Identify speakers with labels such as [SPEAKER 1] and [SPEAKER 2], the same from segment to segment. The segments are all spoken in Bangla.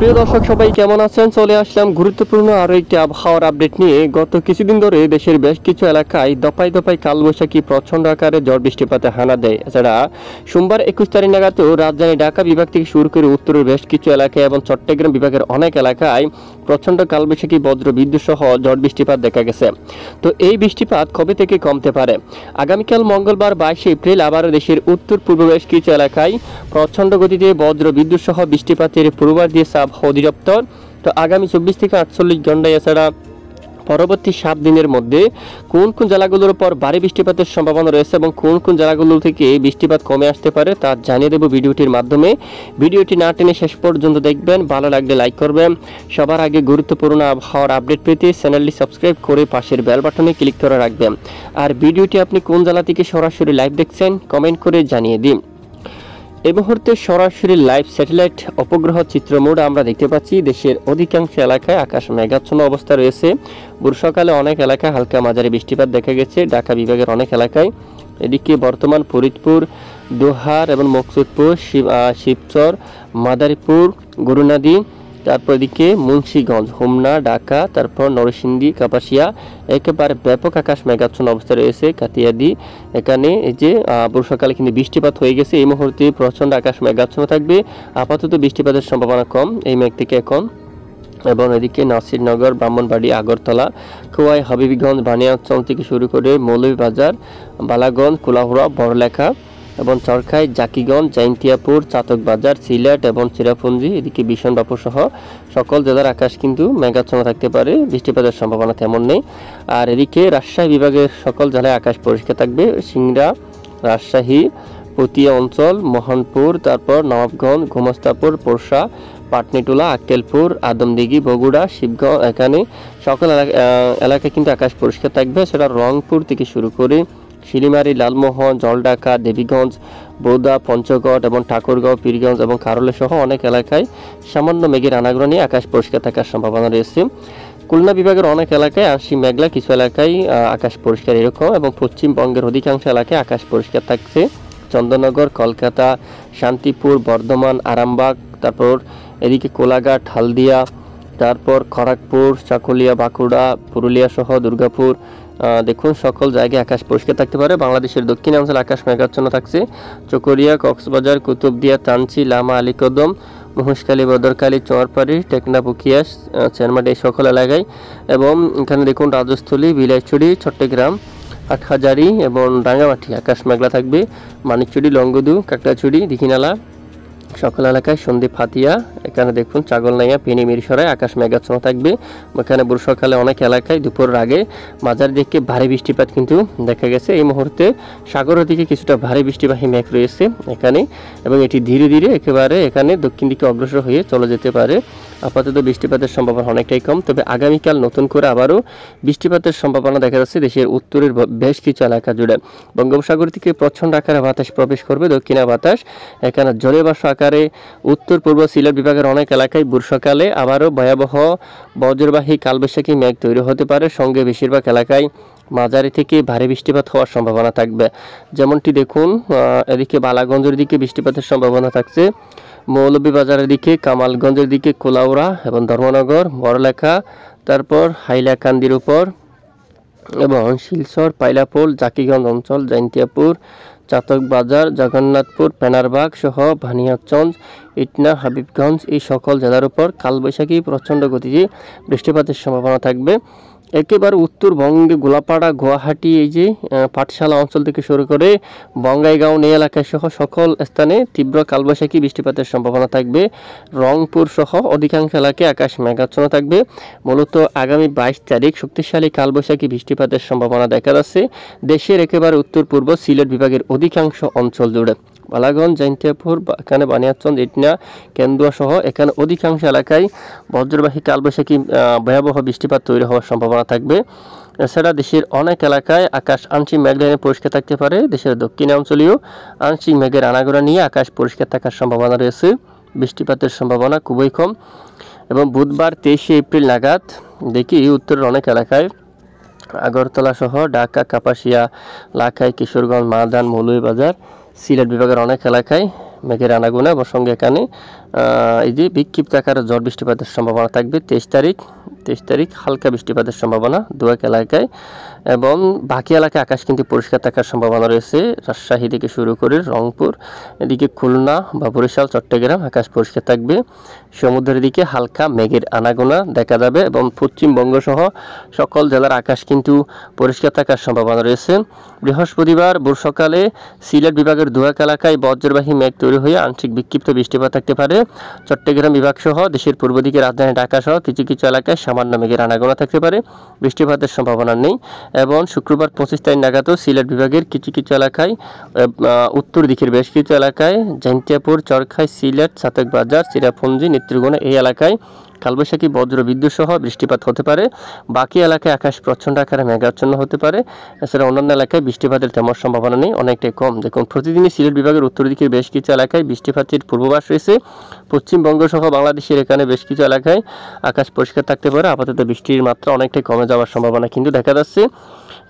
[SPEAKER 1] প্রিয় দর্শক সবাই কেমন আছেন? চলে আসলাম গুরুত্বপূর্ণ আরও একটি আবহাওয়ার আপডেট নিয়ে। গত কিছুদিন ধরে দেশের বেশ কিছু এলাকায় দফায় দফায় কালবৈশাখী প্রচণ্ড আকারে ঝড় বৃষ্টিপাতে হানা দেয়। এছাড়া সোমবার 21 তারিখ নাগাদও রাজধানী ঢাকা বিভাগ থেকে শুরু করে উত্তরের বেশ কিছু এলাকায় এবং চট্টগ্রাম বিভাগের অনেক এলাকায় প্রচণ্ড কালবৈশাখী বজ্র বিদ্যুৎ সহ ঝড় বৃষ্টিপাত দেখা গেছে। তো এই বৃষ্টিপাত কবে থেকে কমতে পারে? আগামীকাল মঙ্গলবার 22 এপ্রিল আবারও দেশের উত্তর পূর্ব বেশ কিছু এলাকায় প্রচণ্ড গতিতে বজ্র বিদ্যুৎ সহ বৃষ্টিপাতের পূর্বাভাস দিয়েছে আবহাওয়া অধিদপ্তর। তো আগামী 24 থেকে 48 ঘন্টায় এছাড়া পরবর্তী 7 দিনের মধ্যে কোন কোন জেলাগুলোর উপর ভারী বৃষ্টিপাতের সম্ভাবনা রয়েছে এবং কোন কোন জেলাগুলো থেকে বৃষ্টিপাত কমে আসতে পারে তা জানিয়ে দেব ভিডিওটির মাধ্যমে। ভিডিওটি না টেনে শেষ পর্যন্ত দেখবেন, ভালো লাগলে লাইক করবেন। সবার আগে গুরুত্বপূর্ণ আবহাওয়ার আপডেট পেতে চ্যানেলটি সাবস্ক্রাইব করে পাশের বেল বাটনে ক্লিক করে রাখবেন। আর ভিডিওটি আপনি কোন জেলা থেকে সরাসরি লাইভ দেখছেন কমেন্ট করে জানিয়ে দিন। এই মুহূর্তে সরাসরি লাইভ স্যাটেলাইট উপগ্রহ চিত্র মোড আমরা দেখতে পাচ্ছি। দেশের অধিকাংশ এলাকায় আকাশ মেঘাচ্ছন্ন অবস্থা রয়েছে। সকালে অনেক এলাকায় হালকা মাঝারি বৃষ্টিপাত দেখা গেছে ঢাকা বিভাগের অনেক এলাকায়। এদিকে বর্তমান ফরিদপুর, দোহার এবং মকসুদপুর, শিবচর, মাদারীপুর, গরুনাদি, তারপর এদিকে মুন্সিগঞ্জ, হোমনা, ঢাকা, তারপর নরসিংদী, কাপাসিয়া একেবারে ব্যাপক আকাশ মেঘাচ্ছন্ন অবস্থা রয়েছে। কাতিয়াদি এখানে এই যে বর্ষাকালে কিন্তু বৃষ্টিপাত হয়ে গেছে। এই মুহূর্তে প্রচণ্ড আকাশ মেঘাচ্ছন্ন থাকবে। আপাতত বৃষ্টিপাতের সম্ভাবনা কম এই মেঘ থেকে এখন। এবং এদিকে নাসিরনগর, ব্রাহ্মণবাড়ি, আগরতলা, খোয়াই, হাবিবগঞ্জ, বানিয়াচং থেকে শুরু করে মৌলভীবাজার, বালাগঞ্জ, কুলাউড়া, বড়লেখা এবং চরখাই, জাকিগঞ্জ, জাইন্তিয়াপুর, চাতকবাজার, সিলেট এবং চিরাপুঞ্জি এদিকে বিশনবাপুর সহ সকল জেলার আকাশ কিন্তু মেঘাচ্ছন্ন থাকতে পারে, বৃষ্টিপাতের সম্ভাবনা তেমন নেই। আর এদিকে রাজশাহী বিভাগের সকল জেলায় আকাশ পরিষ্কার থাকবে। সিংড়া, রাজশাহী, পতিয়া অঞ্চল, মোহনপুর, তারপর নবাবগঞ্জ, গোমস্তাপুর, পোরশা, পাটনিটোলা, আক্কেলপুর, আদমদিঘি, বগুড়া, শিবগঞ্জ এখানে সকল এলাকায় কিন্তু আকাশ পরিষ্কার থাকবে। সেটা রংপুর থেকে শুরু করে শিলিমারি, লালমোহন, জলঢাকা, দেবীগঞ্জ, বৌদা, পঞ্চগড় এবং ঠাকুরগাঁও, পীরগঞ্জ এবং কারলে সহ অনেক এলাকায় সামান্য মেঘের আনাগোনা নিয়ে আকাশ পরিষ্কার থাকার সম্ভাবনা রয়েছে। খুলনা বিভাগের অনেক এলাকায় আংশিক মেঘলা, কিছু এলাকায় আকাশ পরিষ্কার এরকম এবং পশ্চিমবঙ্গের অধিকাংশ এলাকায় আকাশ পরিষ্কার থাকছে। চন্দননগর, কলকাতা, শান্তিপুর, বর্ধমান, আরামবাগ, তারপর এদিকে কোলাঘাট, হালদিয়া, তারপর খড়গপুর, চাকুলিয়া, বাঁকুড়া, পুরুলিয়া সহ দুর্গাপুর দেখুন সকল জায়গায় আকাশ পরিষ্কার থাকতে পারে। বাংলাদেশের দক্ষিণাঞ্চলে আকাশ মেঘাচ্ছন্ন থাকছে। চকরিয়া, কক্সবাজার, কুতুবদিয়া, তানচি, লামা, আলীকদম, মহেশখালী, বদরখালী, চরপাড়ি, টেকনাফ, উখিয়াস, চেরমাটি এই সকল এলাকায়। এবং এখানে দেখুন রাজস্থলী, বিলাইছড়ি, চট্টগ্রাম, হাটহাজারি এবং রাঙ্গামাটি আকাশ মেঘলা থাকবে। মানিকচুরি, লংগদু, কাকড়াছড়ি, দীঘিনালা সকল এলাকায়, সন্দ্বীপ, হাতিয়া এখানে দেখুন চাগলনাইয়া, পেনি, মিরসরাই আকাশ মেঘাচ্ছন্ন থাকবে। এখানে বর্ষাকালে অনেক এলাকায় দুপুরের আগে মাঝারি দিকে ভারী বৃষ্টিপাত কিন্তু দেখা গেছে। এই মুহূর্তে সাগরের দিকে কিছুটা ভারী বৃষ্টিবাহী মেঘ রয়েছে এখানে এবং এটি ধীরে ধীরে একেবারে এখানে দক্ষিণ দিকে অগ্রসর হয়ে চলে যেতে পারে। আপাতত বৃষ্টিপাতের সম্ভাবনা অনেকটাই কম, তবে আগামীকাল নতুন করে আবারও বৃষ্টিপাতের সম্ভাবনা দেখা যাচ্ছে দেশের উত্তরের বেশ কিছু এলাকা জুড়ে। বঙ্গোপসাগর থেকে প্রচণ্ড আকারে বাতাস প্রবেশ করবে, দক্ষিণা বাতাস এখানে জলীয় বাষ্প আকারে উত্তর পূর্ব সিলেট বিভাগের অনেক এলাকায় বর্ষাকালে আবারও ভয়াবহ বজ্রবাহী কালবৈশাখী মেঘ তৈরি হতে পারে। সঙ্গে বেশিরভাগ এলাকায় মাঝারি থেকে ভারী বৃষ্টিপাত হওয়ার সম্ভাবনা থাকবে। যেমনটি দেখুন এদিকে বালাগঞ্জের দিকে বৃষ্টিপাতের সম্ভাবনা থাকছে। মৌলভীবাজারের দিকে, কামালগঞ্জের দিকে, কোলাউড়া এবং ধর্মনগর, বড়লেখা, তারপর হাইলাকান্দির উপর এবং শিলচর, পাইলাপোল, জাকিগঞ্জ অঞ্চল, জাইন্তিয়াপুর, চাতকবাজার, জগন্নাথপুর, পেনারবাগ সহ বানিয়াচঞ্জ, ইটনা, হাবিবগঞ্জ এই সকল জেলার উপর কালবৈশাখী প্রচণ্ড গতিতে বৃষ্টিপাতের সম্ভাবনা থাকবে। একেবারে উত্তরবঙ্গে গোলাপাড়া, গুয়াহাটি এই যে পাঠশালা অঞ্চল থেকে শুরু করে বঙ্গাইগাঁও এই এলাকা সহ সকল স্থানে তীব্র কালবৈশাখী বৃষ্টিপাতের সম্ভাবনা থাকবে। রংপুর সহ অধিকাংশ এলাকায় আকাশ মেঘাচ্ছন্ন থাকবে। মূলত আগামী 22 তারিখ শক্তিশালী কালবৈশাখী বৃষ্টিপাতের সম্ভাবনা দেখা যাচ্ছে দেশের একেবারে উত্তর পূর্ব সিলেট বিভাগের অধিকাংশ অঞ্চল জুড়ে। বালাগঞ্জ, জাইন্তিয়াপুর, এখানে বানিয়াচং, ইটনা, কেন্দুয়া সহ এখানে অধিকাংশ এলাকায় বজ্রবাহী কালবৈশাখী ভয়াবহ বৃষ্টিপাত তৈরি হওয়ার সম্ভাবনা থাকবে। এছাড়া দেশের অনেক এলাকায় আকাশ আংশিক মেঘলা পরিষ্কার থাকতে পারে। দেশের দক্ষিণাঞ্চলীয় আংশিক মেঘের আনাগোনা নিয়ে আকাশ পরিষ্কার থাকার সম্ভাবনা রয়েছে। বৃষ্টিপাতের সম্ভাবনা খুবই কম। এবং বুধবার 23 এপ্রিল নাগাদ দেখি উত্তরের অনেক এলাকায় আগরতলা সহ ঢাকা, কাপাসিয়া, লাখাই, কিশোরগঞ্জ, মাদান, মৌলভীবাজার, সিলেট বিভাগের অনেক এলাকায় মেঘের আনাগোনা এবং সঙ্গে এখানে এই যে বিক্ষিপ্ত আকারে ঝড় বৃষ্টিপাতের সম্ভাবনা থাকবে 23 তারিখ হালকা বৃষ্টিপাতের সম্ভাবনা দুয়েক এলাকায় এবং বাকি এলাকায় আকাশ কিন্তু পরিষ্কার থাকার সম্ভাবনা রয়েছে। রাজশাহী থেকে শুরু করে রংপুর, এদিকে খুলনা বা বরিশাল, চট্টগ্রাম আকাশ পরিষ্কার থাকবে। সমুদ্রের দিকে হালকা মেঘের আনাগোনা দেখা যাবে এবং পশ্চিমবঙ্গ সহ সকল জেলার আকাশ কিন্তু পরিষ্কার থাকার সম্ভাবনা রয়েছে। বৃহস্পতিবার ভোর সকালে সিলেট বিভাগের দুয়েক এলাকায় বজ্রবাহী মেঘ তৈরি হয়ে আংশিক বিক্ষিপ্ত বৃষ্টিপাত থাকতে পারে। চট্টগ্রাম বিভাগ সহ দেশের পূর্ব দিকে রাজধানী ঢাকা সহ কিছু কিছু এলাকায় সামান্য মেঘের আনাগোনা থাকতে পারে, বৃষ্টিপাতের সম্ভাবনা নেই। এবং শুক্রবার 25 তারিখ নাগাদও সিলেট বিভাগের কিছু কিছু এলাকায়, উত্তর দিকের বেশ কিছু এলাকায় জৈন্তিয়াপুর, চরখাই, সিলেট, চাতকবাজার, চিরাপুঞ্জি, নেত্রকোনা এই এলাকায় কালবৈশাখী বজ্র বিদ্যুৎ সহ বৃষ্টিপাত হতে পারে। বাকি এলাকায় আকাশ প্রচণ্ড আকারে মেঘাচ্ছন্ন হতে পারে। এছাড়া অন্যান্য এলাকায় বৃষ্টিপাতের তেমন সম্ভাবনা নেই, অনেকটাই কম। দেখুন, প্রতিদিনই সিলেট বিভাগের উত্তর দিকের বেশ কিছু এলাকায় বৃষ্টিপাতের পূর্বাভাস রয়েছে। পশ্চিমবঙ্গ সহ বাংলাদেশের এখানে বেশ কিছু এলাকায় আকাশ পরিষ্কার থাকতে পারে। আপাতত বৃষ্টির মাত্রা অনেকটাই কমে যাওয়ার সম্ভাবনা কিন্তু দেখা যাচ্ছে।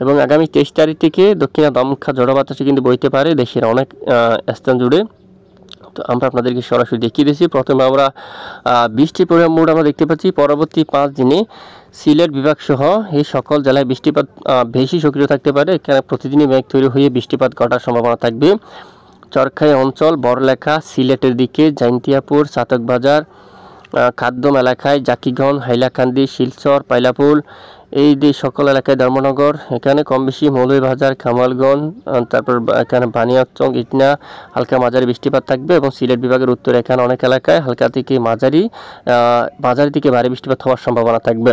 [SPEAKER 1] এবং আগামী 23 তারিখ থেকে দক্ষিণা দমকা ঝড়ো বাতাসে কিন্তু বইতে পারে দেশের অনেক স্থান জুড়ে। তো আমরা আপনাদেরকে সরাসরি দেখিয়ে দিয়েছি। প্রথমে আমরা বৃষ্টির পরিমাণ মোড আমরা দেখতে পাচ্ছি। পরবর্তী 5 দিনে সিলেট বিভাগ সহ এই সকল জেলায় বৃষ্টিপাত বেশি সক্রিয় থাকতে পারে। এখানে প্রতিদিনই মেঘ তৈরি হয়ে বৃষ্টিপাত ঘটার সম্ভাবনা থাকবে। চরখাই অঞ্চল, বড়লেখা, সিলেটের দিকে জৈন্তিয়াপুর, চাতকবাজার, খাদ্যম এলাকায় জাকিগঞ্জ, হাইলাকান্দি, শিলচর, পাইলাপুল এই যে সকল এলাকায়, ধর্মনগর এখানে কম বেশি, মৌলভীবাজার, কামালগঞ্জ, তারপর এখানে বানিয়াচং, ইটনা হালকা মাঝারি বৃষ্টিপাত থাকবে। এবং সিলেট বিভাগের উত্তরে এখানে অনেক এলাকায় হালকা থেকে মাঝারি থেকে ভারী বৃষ্টিপাত হওয়ার সম্ভাবনা থাকবে।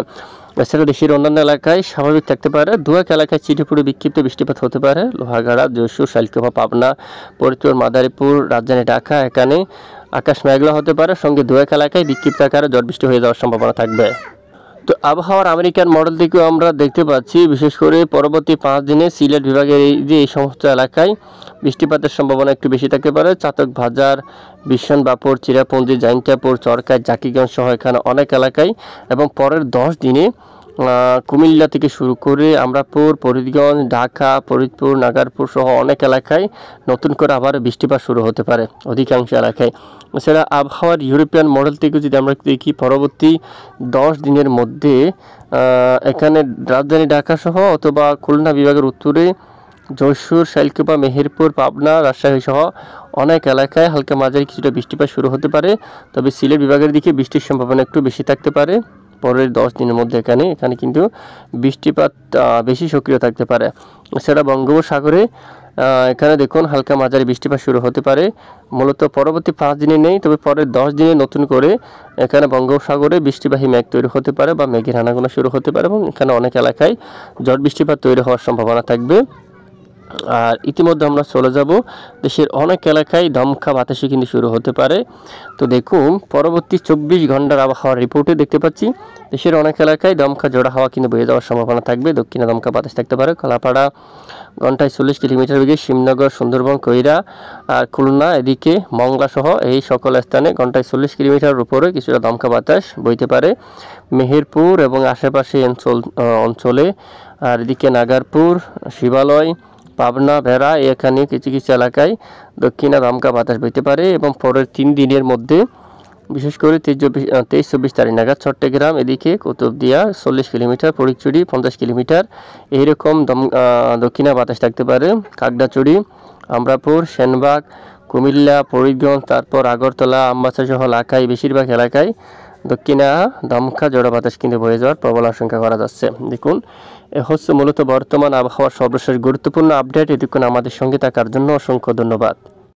[SPEAKER 1] এছাড়া দেশের অন্যান্য এলাকায় স্বাভাবিক থাকতে পারে। দুয়েক এলাকায় চিঠিপুরে বিক্ষিপ্ত বৃষ্টিপাত হতে পারে। লোহাগাড়া, যশোর, শালকিয়া, পাবনা, ফরিদপুর, মাদারীপুর, রাজধানী ঢাকা এখানে আকাশ মেঘলা হতে পারে। সঙ্গে দুয়েক এলাকায় বিক্ষিপ্ত আকারে ঝড় বৃষ্টি হয়ে যাওয়ার সম্ভাবনা থাকবে। তো আবহাওয়ার আমেরিকান মডেল থেকেও আমরা দেখতে পাচ্ছি, বিশেষ করে পরবর্তী 5 দিনে সিলেট বিভাগের এই সমস্ত এলাকায় বৃষ্টিপাতের সম্ভাবনা একটু বেশি থাকতে পারে। চাতকবাজার, বিশ্বনবাপুর, চিরাপুঞ্জি, জৈন্তিয়াপুর, চরকায়, জাকিগঞ্জ সহ এখানে অনেক এলাকায়। এবং পরের 10 দিনে কুমিল্লা থেকে শুরু করে আমরাপুর, ফরিদগঞ্জ, ঢাকা, ফরিদপুর, নাগারপুর সহ অনেক এলাকায় নতুন করে আবার বৃষ্টিপাত শুরু হতে পারে অধিকাংশ এলাকায়। এছাড়া আবহাওয়ার ইউরোপিয়ান মডেল থেকে যদি আমরা দেখি, পরবর্তী 10 দিনের মধ্যে এখানে রাজধানী ঢাকা সহ অথবা খুলনা বিভাগের উত্তরে যশোর, শালকিয়া, মেহেরপুর, পাবনা, রাজশাহী সহ অনেক এলাকায় হালকা মাঝারি কিছুটা বৃষ্টিপাত শুরু হতে পারে। তবে সিলেট বিভাগের দিকে বৃষ্টির সম্ভাবনা একটু বেশি থাকতে পারে পরের 10 দিনের মধ্যে। এখানে কিন্তু বৃষ্টিপাত বেশি সক্রিয় থাকতে পারে। এছাড়া বঙ্গোপসাগরে এখানে দেখুন হালকা মাঝারি বৃষ্টিপাত শুরু হতে পারে। মূলত পরবর্তী 5 দিনে নেই, তবে পরের 10 দিনে নতুন করে এখানে বঙ্গোপসাগরে বৃষ্টিবাহী মেঘ তৈরি হতে পারে বা মেঘের আনাগোনা শুরু হতে পারে এবং এখানে অনেক এলাকায় ঝড় বৃষ্টিপাত তৈরি হওয়ার সম্ভাবনা থাকবে। আর ইতিমধ্যে আমরা চলে যাব দেশের অনেক এলাকায় দমকা বাতাসে কিন্তু শুরু হতে পারে। তো দেখুন, পরবর্তী 24 ঘন্টার আবহাওয়ার রিপোর্টে দেখতে পাচ্ছি দেশের অনেক এলাকায় দমকা জোড়া হাওয়া কিন্তু বয়ে যাওয়ার সম্ভাবনা থাকবে। দক্ষিণে দমকা বাতাস থাকতে পারে। কলাপাড়া ঘন্টায় 40 কিলোমিটার বেগে, শিবনগর, সুন্দরবন, কৈরা আর খুলনা এদিকে মংলা সহ এই সকল স্থানে ঘন্টায় 40 কিলোমিটার উপরে কিছুটা দমকা বাতাস বইতে পারে। মেহেরপুর এবং আশেপাশে অঞ্চলে আর এদিকে নাগারপুর, শিবালয়, পাবনা, ভেড়া এখানে কিছু কিছু এলাকায় দক্ষিণা দমকা বাতাস বইতে পারে। এবং পরের 3 দিনের মধ্যে বিশেষ করে 23-24 তারিখ নাগাদ চট্টগ্রাম এদিকে কুতুবদিয়া 40 কিলোমিটার, ফটিকছড়ি 50 কিলোমিটার এইরকম দক্ষিণা বাতাস থাকতে পারে। কাকড়াছড়ি, আমরাপুর, সেনবাগ, কুমিল্লা, ফরিদগঞ্জ, তারপর আগরতলা, আমবাসা সহ এলাকায় বেশিরভাগ এলাকায় দক্ষিণা দমকা জোড়া বাতাস কিন্তু বয়ে যাওয়ার প্রবল আশঙ্কা করা যাচ্ছে। দেখুন, এ হচ্ছে মূলত বর্তমান আবহাওয়ার সর্বশেষ গুরুত্বপূর্ণ আপডেট। এতক্ষণ আমাদের সঙ্গে থাকার জন্য অসংখ্য ধন্যবাদ।